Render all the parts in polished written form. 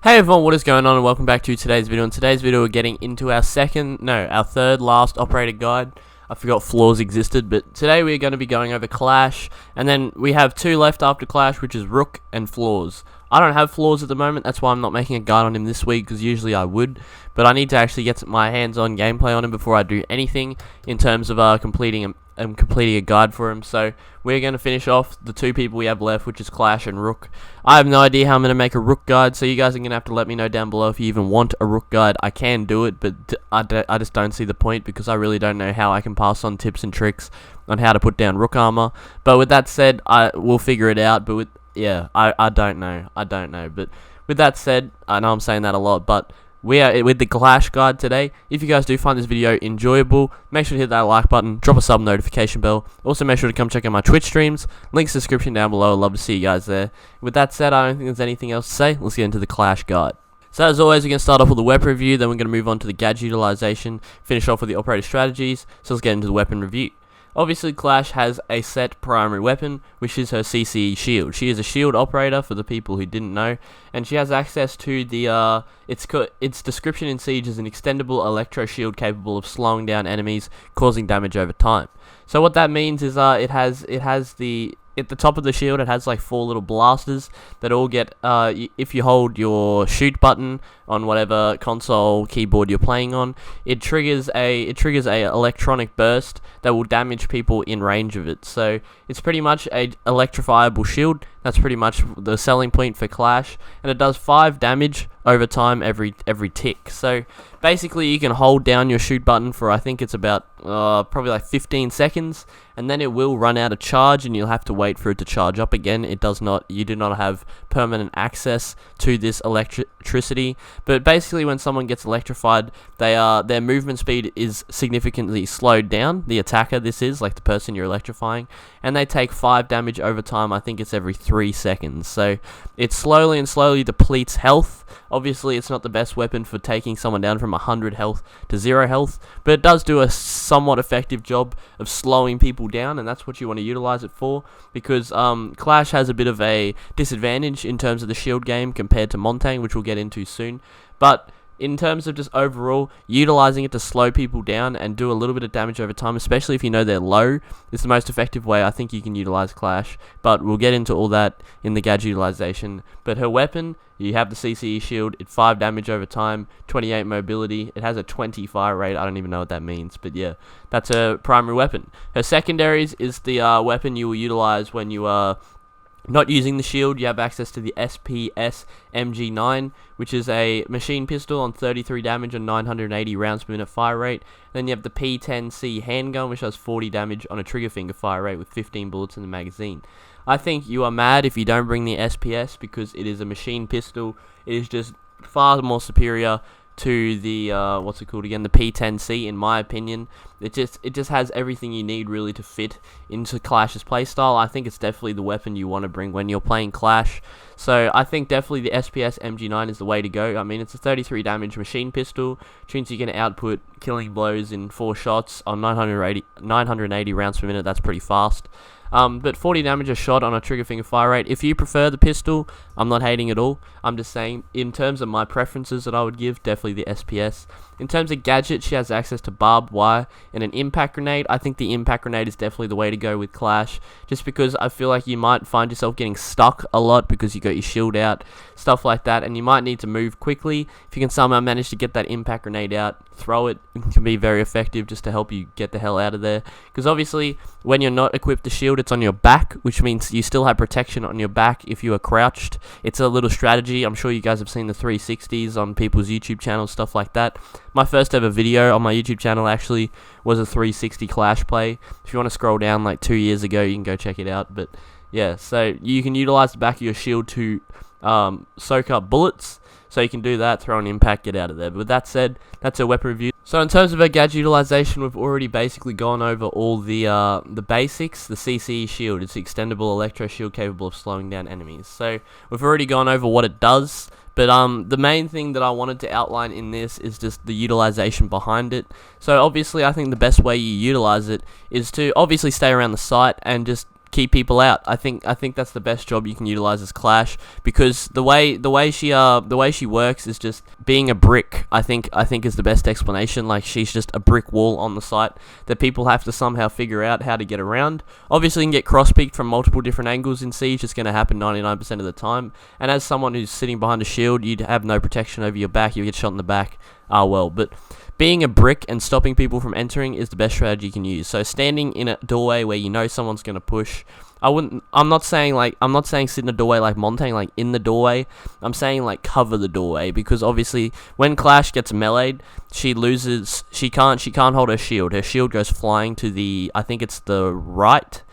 Hey everyone, what is going on and welcome back to today's video. In today's video we're getting into our third last operator guide. I forgot flaws existed, but today we're going to be going over Clash, and then we have two left after Clash, which is Rook and Flaws. I don't have Flaws at the moment, that's why I'm not making a guide on him this week, because usually I would, but I need to actually get my hands-on gameplay on him before I do anything in terms of completing a guide for him. So we're going to finish off the two people we have left, which is Clash and Rook. I have no idea how I'm going to make a Rook guide, so you guys are going to have to let me know down below if you even want a Rook guide. I can do it, but I just don't see the point, because I really don't know how I can pass on tips and tricks on how to put down Rook armor. But with that said, we'll figure it out. But I don't know. But with that said, I know I'm saying that a lot, but we are with the Clash guide today. If you guys do find this video enjoyable, make sure to hit that like button, drop a sub notification bell. Also, make sure to come check out my Twitch streams. Links in the description down below. I'd love to see you guys there. With that said, I don't think there's anything else to say. Let's get into the Clash guide. So as always, we're going to start off with the weapon review, then we're going to move on to the gadget utilization, finish off with the operator strategies. So let's get into the weapon review. Obviously, Clash has a set primary weapon, which is her CCE shield. She is a shield operator, for the people who didn't know, and she has access to the, its description in Siege is an extendable electro shield capable of slowing down enemies, causing damage over time. So what that means is, it has at the top of the shield, it has like 4 little blasters that all get, if you hold your shoot button on whatever console keyboard you're playing on, it triggers a electronic burst that will damage people in range of it. So it's pretty much a electrifiable shield. That's pretty much the selling point for Clash, and it does 5 damage over time every tick. So basically, you can hold down your shoot button for, I think it's about probably like 15 seconds, and then it will run out of charge, and you'll have to wait for it to charge up again. You do not have permanent access to this electricity. But basically, when someone gets electrified, their movement speed is significantly slowed down. The attacker, this is like the person you're electrifying, and they take 5 damage over time. I think it's every 3 seconds. So it slowly depletes health. Obviously, it's not the best weapon for taking someone down from 100 health to 0 health, but it does do a somewhat effective job of slowing people down, and that's what you want to utilize it for, because Clash has a bit of a disadvantage in terms of the shield game compared to Montaigne, which we'll get into soon. But in terms of just overall, utilizing it to slow people down and do a little bit of damage over time, especially if you know they're low, is the most effective way I think you can utilize Clash. But we'll get into all that in the gadget utilization. But her weapon, you have the CCE shield, it's 5 damage over time, 28 mobility, it has a 20 fire rate, I don't even know what that means, but yeah, that's her primary weapon. Her secondaries is the weapon you will utilize when you are not using the shield. You have access to the SPS MG9, which is a machine pistol on 33 damage and 980 rounds per minute fire rate. Then you have the P10C handgun, which has 40 damage on a trigger finger fire rate with 15 bullets in the magazine. I think you are mad if you don't bring the SPS, because it is a machine pistol. It is just far more superior to the what's it called again, the P10C, in my opinion. It just has everything you need really to fit into Clash's playstyle. I think it's definitely the weapon you want to bring when you're playing Clash. So I think definitely the SPS MG9 is the way to go. I mean, it's a 33 damage machine pistol, which means you can output killing blows in 4 shots on 980 rounds per minute. That's pretty fast. But 40 damage a shot on a trigger finger fire rate. If you prefer the pistol, I'm not hating at all. I'm just saying, in terms of my preferences that I would give, definitely the SPS. In terms of gadgets, she has access to barbed wire and an impact grenade. I think the impact grenade is definitely the way to go with Clash, just because I feel like you might find yourself getting stuck a lot because you got your shield out, stuff like that, and you might need to move quickly. If you can somehow manage to get that impact grenade out, throw it, it can be very effective just to help you get the hell out of there. Because obviously, when you're not equipped to shield, it's on your back, which means you still have protection on your back if you are crouched. It's a little strategy. I'm sure you guys have seen the 360s on people's YouTube channels, stuff like that. My first ever video on my YouTube channel actually was a 360 Clash play. If you want to scroll down like 2 years ago, you can go check it out. But yeah, so you can utilize the back of your shield to soak up bullets. So you can do that, throw an impact, get out of there. But with that said, that's our weapon review. So in terms of our gadget utilization, we've already basically gone over all the basics. The CCE shield, it's an extendable electro shield capable of slowing down enemies. So we've already gone over what it does. But the main thing that I wanted to outline in this is just the utilization behind it. So obviously, I think the best way you utilize it is to obviously stay around the site and just keep people out. I think that's the best job you can utilize as Clash, because the way she works is just being a brick. I think is the best explanation. Like, she's just a brick wall on the site that people have to somehow figure out how to get around. Obviously, you can get cross-peeked from multiple different angles in Siege. It's going to happen 99% of the time. And as someone who's sitting behind a shield, you'd have no protection over your back. You get shot in the back. But being a brick and stopping people from entering is the best strategy you can use. So standing in a doorway where you know someone's going to push. I'm not saying sit in a doorway like Montaigne, like in the doorway. I'm saying like cover the doorway, because obviously when Clash gets meleeed, she can't hold her shield. Her shield goes flying to I think it's the right,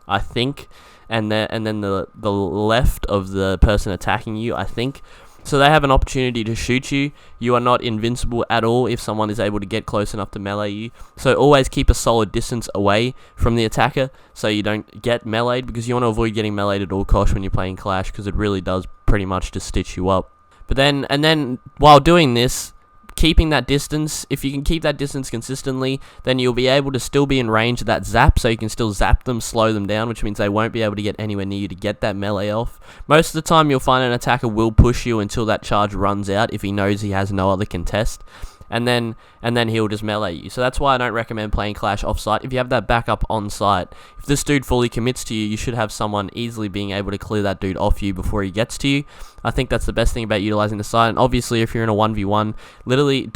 and then the left of the person attacking you, I think. So they have an opportunity to shoot you. You are not invincible at all if someone is able to get close enough to melee you. So always keep a solid distance away from the attacker so you don't get meleeed, because you want to avoid getting meleeed at all costs when you're playing Clash, because it really does pretty much just stitch you up. But then while doing this, keeping that distance, if you can keep that distance consistently, then you'll be able to still be in range of that zap, so you can still zap them, slow them down, which means they won't be able to get anywhere near you to get that melee off. Most of the time you'll find an attacker will push you until that charge runs out if he knows he has no other contest. And then he'll just melee you. So that's why I don't recommend playing Clash off-site. If you have that backup on-site, if this dude fully commits to you, you should have someone easily being able to clear that dude off you before he gets to you. I think that's the best thing about utilizing the site. And obviously, if you're in a 1v1, literally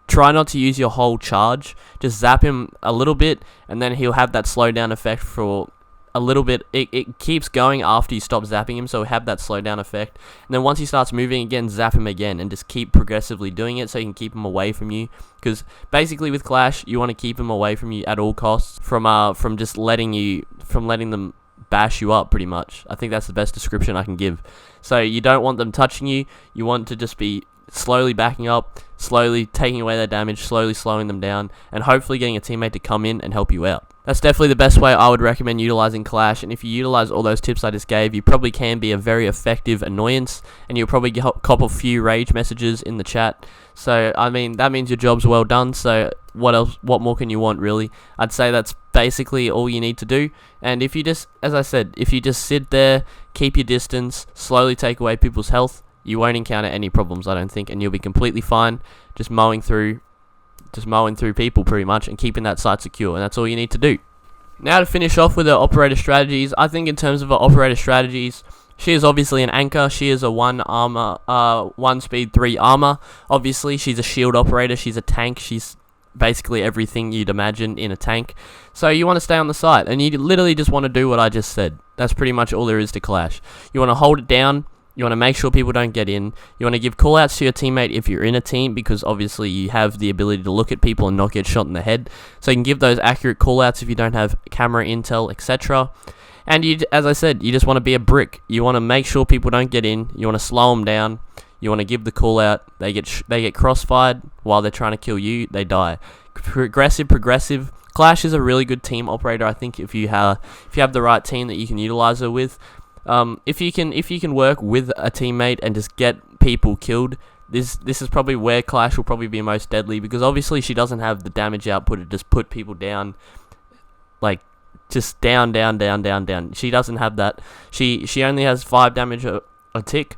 try not to use your whole charge. Just zap him a little bit, and then he'll have that slowdown effect for a little bit. It keeps going after you stop zapping him, so have that slowdown effect. And then once he starts moving again, zap him again, and just keep progressively doing it so you can keep him away from you. Because basically with Clash, you want to keep him away from you at all costs, from letting them bash you up, pretty much. I think that's the best description I can give. So you don't want them touching you. You want to just be slowly backing up, slowly taking away their damage, slowly slowing them down, and hopefully getting a teammate to come in and help you out. That's definitely the best way I would recommend utilizing Clash, and if you utilize all those tips I just gave, you probably can be a very effective annoyance, and you'll probably cop a few rage messages in the chat. So, I mean, that means your job's well done, so what more can you want, really? I'd say that's basically all you need to do, and if you just, as I said, if you just sit there, keep your distance, slowly take away people's health, you won't encounter any problems, I don't think, and you'll be completely fine just mowing through people pretty much and keeping that site secure, and that's all you need to do. Now to finish off with her operator strategies, I think in terms of her operator strategies, she is obviously an anchor. She is a 1 speed 3 armor. Obviously, she's a shield operator. She's a tank. She's basically everything you'd imagine in a tank. So you want to stay on the site, and you literally just want to do what I just said. That's pretty much all there is to Clash. You want to hold it down. You want to make sure people don't get in. You want to give callouts to your teammate if you're in a team, because obviously you have the ability to look at people and not get shot in the head. So you can give those accurate callouts if you don't have camera intel, etc. And you, as I said, you just want to be a brick. You want to make sure people don't get in. You want to slow them down. You want to give the callout. They get crossfired while they're trying to kill you. They die. Progressive. Clash is a really good team operator. I think if you have the right team that you can utilize her with. If you can work with a teammate and just get people killed, this is probably where Clash will probably be most deadly, because obviously she doesn't have the damage output to just put people down, like just down. She doesn't have that. She only has 5 damage a tick.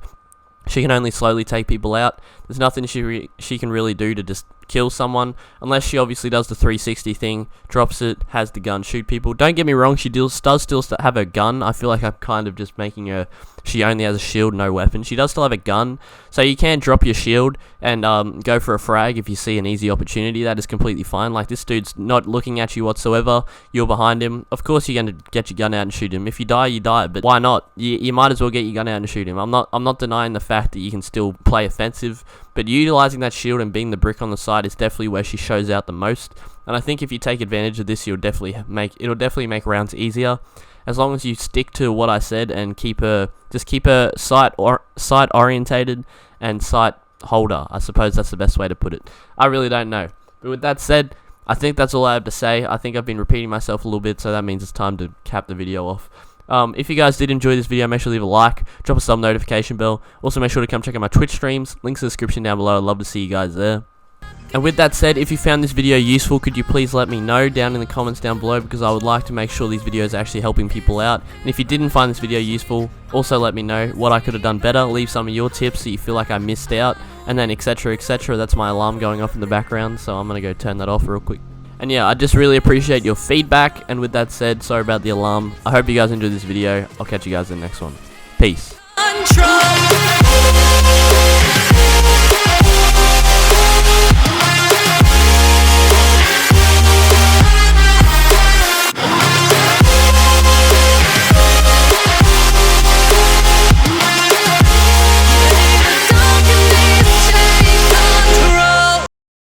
She can only slowly take people out. There's nothing she can really do to just kill someone, unless she obviously does the 360 thing, drops it, has the gun, shoot people. Don't get me wrong, she does still have her gun. I feel like I'm kind of just making her, she only has a shield, no weapon. She does still have a gun, so you can drop your shield and go for a frag if you see an easy opportunity. That is completely fine. Like, this dude's not looking at you whatsoever, you're behind him. Of course you're going to get your gun out and shoot him. If you die, you die, but why not? You might as well get your gun out and shoot him. I'm not denying the fact that you can still play offensive, but utilizing that shield and being the brick on the side is definitely where she shows out the most. And I think if you take advantage of this, it'll definitely make rounds easier, as long as you stick to what I said and keep her site orientated and site holder. I suppose that's the best way to put it. I really don't know. But with that said, I think that's all I have to say. I think I've been repeating myself a little bit, so that means it's time to cap the video off. If you guys did enjoy this video, make sure to leave a like, drop a sub, notification bell. Also, make sure to come check out my Twitch streams. Links in the description down below. I'd love to see you guys there. And with that said, if you found this video useful, could you please let me know down in the comments down below, because I would like to make sure these videos are actually helping people out. And if you didn't find this video useful, also let me know what I could have done better. Leave some of your tips that you feel like I missed out, and then etc etc. That's my alarm going off in the background, so I'm gonna go turn that off real quick. And yeah, I just really appreciate your feedback. And with that said, sorry about the alarm. I hope you guys enjoyed this video. I'll catch you guys in the next one. Peace.